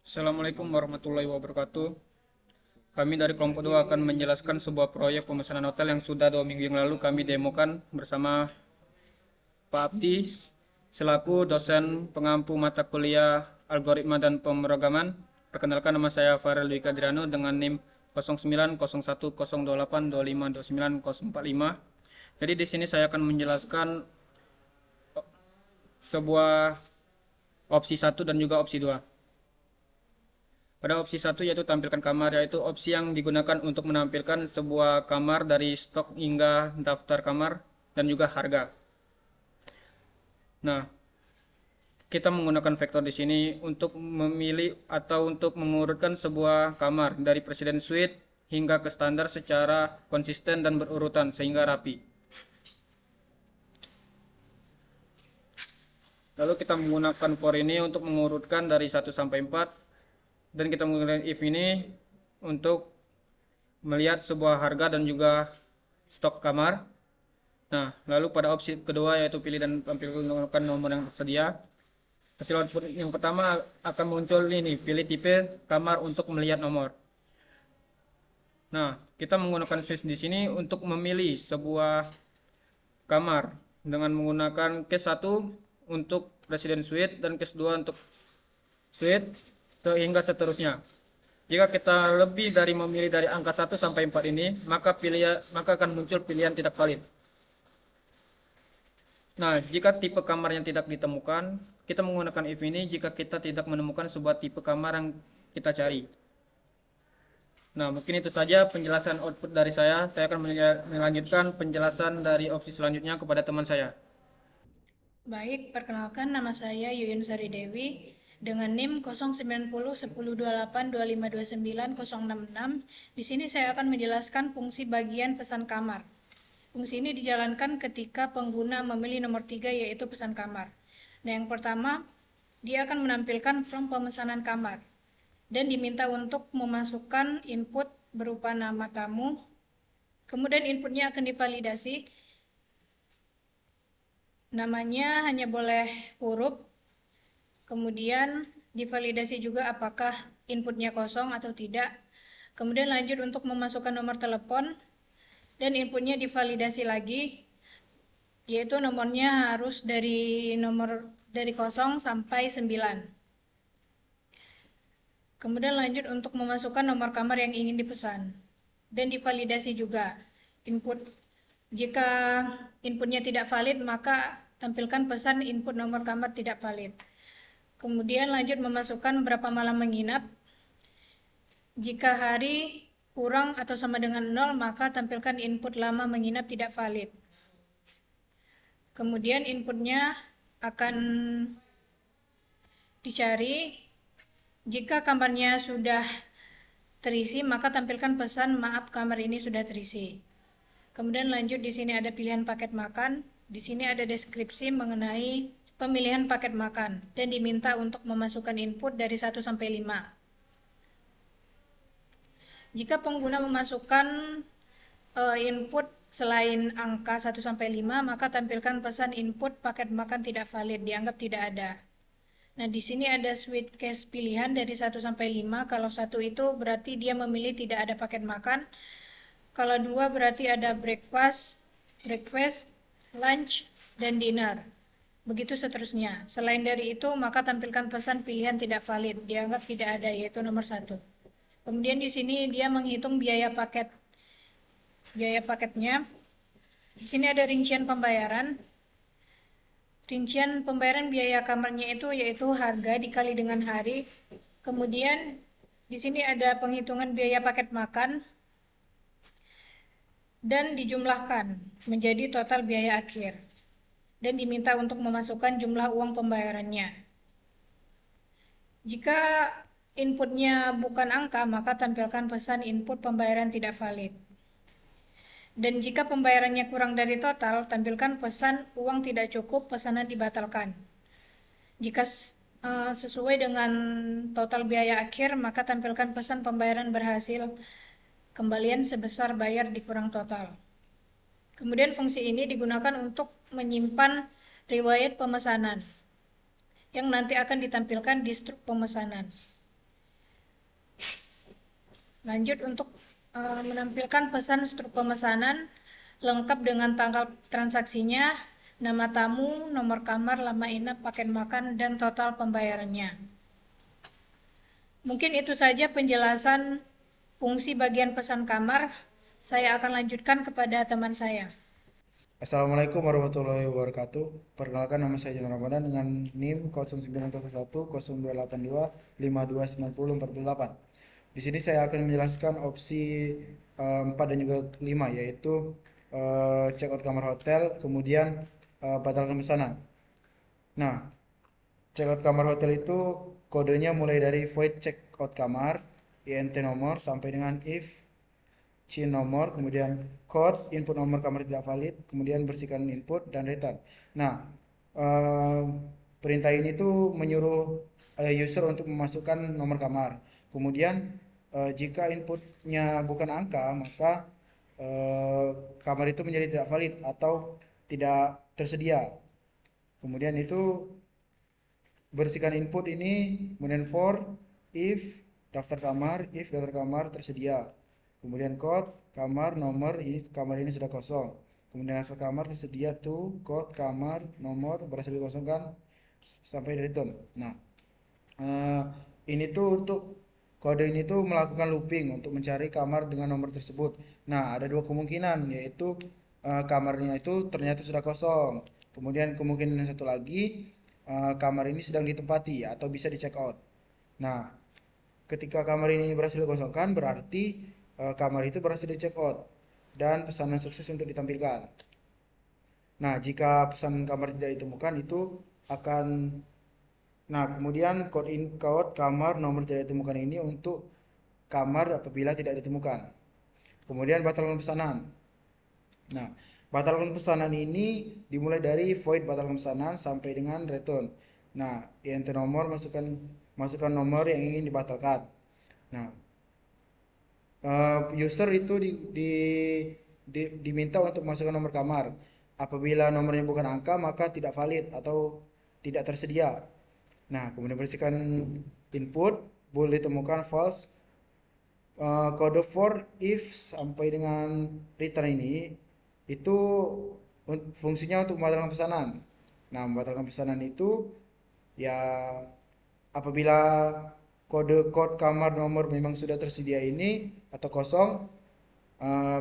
Assalamualaikum warahmatullahi wabarakatuh. Kami dari kelompok 2 akan menjelaskan sebuah proyek pemesanan hotel yang sudah 2 minggu yang lalu kami demokan bersama Pak Abdi selaku dosen pengampu mata kuliah algoritma dan pemrograman. Perkenalkan, nama saya Farel Dwi Kadriano dengan NIM 09010825294045. Jadi di sini saya akan menjelaskan sebuah opsi 1 dan juga opsi 2. Pada opsi 1 yaitu tampilkan kamar, yaitu opsi yang digunakan untuk menampilkan sebuah kamar dari stok hingga daftar kamar dan juga harga. Nah, kita menggunakan vektor di sini untuk memilih atau untuk mengurutkan sebuah kamar dari presiden suite hingga ke standar secara konsisten dan berurutan sehingga rapi. Lalu kita menggunakan for ini untuk mengurutkan dari 1 sampai 4 dan kita menggunakan if ini untuk melihat sebuah harga dan juga stok kamar. Nah, lalu pada opsi kedua yaitu pilih dan tampilkan nomor yang tersedia. Hasil output yang pertama akan muncul ini, pilih tipe kamar untuk melihat nomor. Nah, kita menggunakan switch di sini untuk memilih sebuah kamar dengan menggunakan case 1 untuk resident suite dan case 2 untuk suite hingga seterusnya. Jika kita lebih dari memilih dari angka 1 sampai 4 ini, maka akan muncul pilihan tidak valid. Nah, jika tipe kamar yang tidak ditemukan, kita menggunakan if ini jika kita tidak menemukan sebuah tipe kamar yang kita cari. Nah, mungkin itu saja penjelasan output dari saya. Saya akan melanjutkan penjelasan dari opsi selanjutnya kepada teman saya. Baik, perkenalkan nama saya Yuyun Sari Dewi dengan NIM 0910102825290066. Di sini saya akan menjelaskan fungsi bagian pesan kamar. Fungsi ini dijalankan ketika pengguna memilih nomor 3 yaitu pesan kamar. Nah, yang pertama, dia akan menampilkan form pemesanan kamar dan diminta untuk memasukkan input berupa nama tamu. Kemudian inputnya akan divalidasi. Namanya hanya boleh huruf, kemudian divalidasi juga apakah inputnya kosong atau tidak. Kemudian lanjut untuk memasukkan nomor telepon dan inputnya divalidasi lagi, yaitu nomornya harus dari 0 sampai 9. Kemudian lanjut untuk memasukkan nomor kamar yang ingin dipesan dan divalidasi juga input. Jika inputnya tidak valid, maka tampilkan pesan input nomor kamar tidak valid. Kemudian lanjut memasukkan berapa malam menginap. Jika hari kurang atau sama dengan 0, maka tampilkan input lama menginap tidak valid. Kemudian inputnya akan dicari. Jika kamarnya sudah terisi, maka tampilkan pesan maaf kamar ini sudah terisi. Kemudian lanjut, di sini ada pilihan paket makan. Di sini ada deskripsi mengenai pemilihan paket makan dan diminta untuk memasukkan input dari 1 sampai 5. Jika pengguna memasukkan input selain angka 1 sampai 5, maka tampilkan pesan input paket makan tidak valid, dianggap tidak ada. Nah, di sini ada switch case pilihan dari 1 sampai 5. Kalau 1 itu berarti dia memilih tidak ada paket makan. Kalau 2 berarti ada breakfast, lunch, dan dinner. Begitu seterusnya. Selain dari itu, maka tampilkan pesan pilihan tidak valid, dianggap tidak ada, yaitu nomor 1. Kemudian di sini dia menghitung biaya paketnya. Di sini ada rincian pembayaran. Rincian pembayaran biaya kamarnya itu yaitu harga dikali dengan hari. Kemudian di sini ada penghitungan biaya paket makan dan dijumlahkan menjadi total biaya akhir. Dan diminta untuk memasukkan jumlah uang pembayarannya. Jika inputnya bukan angka, maka tampilkan pesan input pembayaran tidak valid. Dan jika pembayarannya kurang dari total, tampilkan pesan uang tidak cukup, pesanan dibatalkan. Jika sesuai dengan total biaya akhir, maka tampilkan pesan pembayaran berhasil, kembalian sebesar bayar dikurang total. Kemudian fungsi ini digunakan untuk menyimpan riwayat pemesanan yang nanti akan ditampilkan di struk pemesanan. Lanjut untuk menampilkan pesan struk pemesanan lengkap dengan tanggal transaksinya, nama tamu, nomor kamar, lama inap, paket makan, dan total pembayarannya. Mungkin itu saja penjelasan fungsi bagian pesan kamar. Saya akan lanjutkan kepada teman saya. Assalamualaikum warahmatullahi wabarakatuh. Perkenalkan, nama saya Jalan Ramadan dengan NIM 0901 0282 5290 48. Di sini saya akan menjelaskan opsi 4 dan juga 5, yaitu check out kamar hotel, kemudian batalkan pesanan. Nah, check out kamar hotel itu kodenya mulai dari void check out kamar, INT nomor, sampai dengan if CIN nomor, kemudian code, input nomor kamar tidak valid, kemudian bersihkan input dan return. Nah, eh, perintah ini tuh menyuruh user untuk memasukkan nomor kamar. Kemudian jika inputnya bukan angka, maka kamar itu menjadi tidak valid atau tidak tersedia. Kemudian itu bersihkan input ini, kemudian for if daftar kamar tersedia, kemudian code kamar nomor, ini kamar ini sudah kosong, kemudian daftar kamar tersedia tuh code kamar nomor berhasil dikosongkan sampai return. Nah, eh, ini tuh untuk kode ini tuh melakukan looping untuk mencari kamar dengan nomor tersebut. Nah, ada dua kemungkinan, yaitu kamarnya itu ternyata sudah kosong, kemudian kemungkinan yang satu lagi, kamar ini sedang ditempati atau bisa di check out. Nah, ketika kamar ini berhasil dikosongkan, berarti kamar itu berhasil di check out dan pesanan sukses untuk ditampilkan. Nah, jika pesan kamar tidak ditemukan, itu akan, nah, kemudian code kamar nomor tidak ditemukan ini untuk kamar apabila tidak ditemukan. Kemudian batalkan pesanan. Nah, batalkan pesanan ini dimulai dari void batalkan pesanan sampai dengan return. Nah, INT nomor, masukkan nomor yang ingin dibatalkan. Nah, user itu diminta untuk masukkan nomor kamar. Apabila nomornya bukan angka, maka tidak valid atau tidak tersedia. Nah, kemudian bersihkan input, boleh ditemukan false. Kode for if sampai dengan return ini itu fungsinya untuk membatalkan pesanan. Nah, membatalkan pesanan itu ya apabila kode kamar nomor memang sudah tersedia ini atau kosong,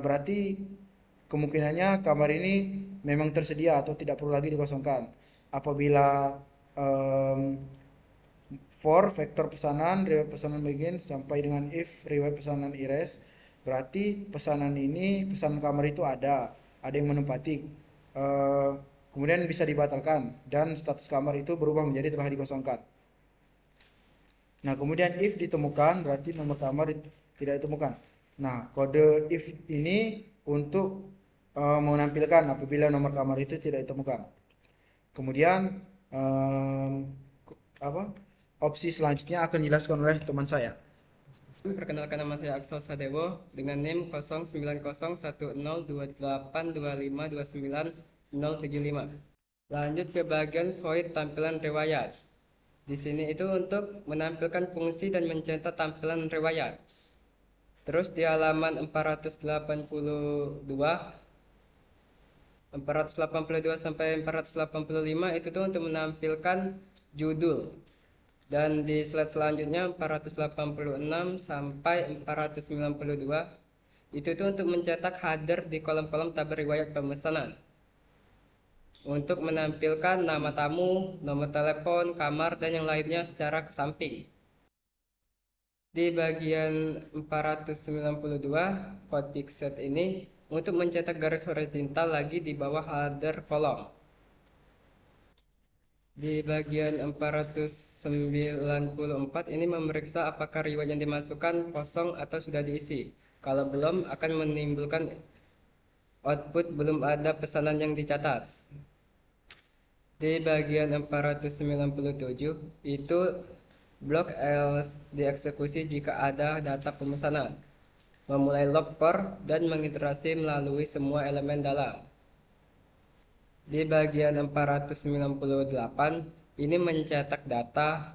berarti kemungkinannya kamar ini memang tersedia atau tidak perlu lagi dikosongkan. Apabila um, for vektor pesanan, riwayat pesanan begin sampai dengan if riwayat pesanan erase, berarti pesanan ini, pesanan kamar itu ada yang menempati, kemudian bisa dibatalkan dan status kamar itu berubah menjadi telah dikosongkan. Nah, kemudian if ditemukan berarti nomor kamar tidak ditemukan. Nah, kode if ini untuk menampilkan apabila nomor kamar itu tidak ditemukan. Kemudian apa? Opsi selanjutnya akan dijelaskan oleh teman saya. Perkenalkan, nama saya Aksel Sadewo dengan NIM 0901102825299075. Lanjut ke bagian void tampilan riwayat. Di sini itu untuk menampilkan fungsi dan mencetak tampilan riwayat. Terus di halaman 482 sampai 485 itu tuh untuk menampilkan judul. Dan di slide selanjutnya 486 sampai 492 itu tuh untuk mencetak header di kolom-kolom tab riwayat pemesanan. Untuk menampilkan nama tamu, nomor telepon, kamar, dan yang lainnya secara ke samping. Di bagian 492 code pixel ini untuk mencetak garis horizontal lagi di bawah header kolom. Di bagian 494 ini memeriksa apakah riwayat yang dimasukkan kosong atau sudah diisi. Kalau belum, akan menimbulkan output belum ada pesanan yang dicatat. Di bagian 497 itu blok else dieksekusi jika ada data pemesanan, memulai log per dan mengiterasi melalui semua elemen dalam. Di bagian 498 ini mencetak data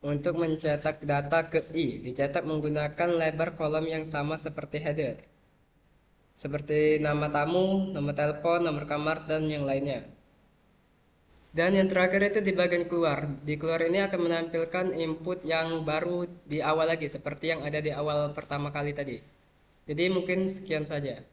Untuk mencetak data ke I, dicetak menggunakan lebar kolom yang sama seperti header. Seperti nama tamu, nomor telepon, nomor kamar, dan yang lainnya. Dan yang terakhir itu di bagian keluar. Di keluar ini akan menampilkan input yang baru di awal lagi, seperti yang ada di awal pertama kali tadi. Jadi mungkin sekian saja.